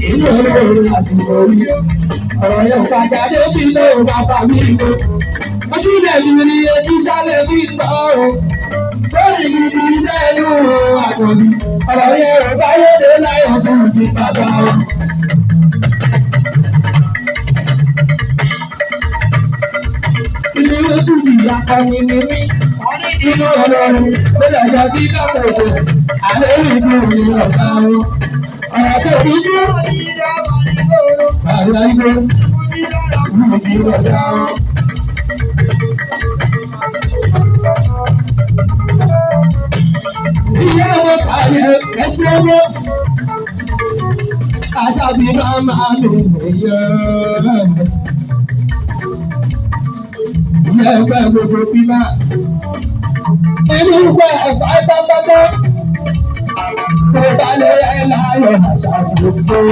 inú olórí àsìkò yìí ọ̀rọ̀ yẹn kàjà débi ló bàbá mi lò ojú ilẹ̀ mi ni ojú sálẹ̀ mi ń bọ̀ ọ́ lórí ibi lẹ́nu àkọ́bí ọ̀rọ̀ yẹn ò bá yéde láyọ̀ fún mi bàbá wa. Ilé ojú ìyá akọni ni mí inú ọlọ́run ó lè jẹ́ bí kápẹ́tò àlẹ́ ìlú mi ọ̀gá wọn. Ọ̀rọ̀ tó fi jú àlọ́ ìgbó ìlú mi ọ̀gá wọn. Ìyá wọn kàlẹ́ ẹsẹ̀ wọ́n àtàbí màmá mi nìyẹn. Ìyá ẹgbẹ́ gbogbo bímá. Inú gbọ́ ẹ̀fọ́ pátápátá. Kò bá lè láyọ̀ àṣà àfúrúfú.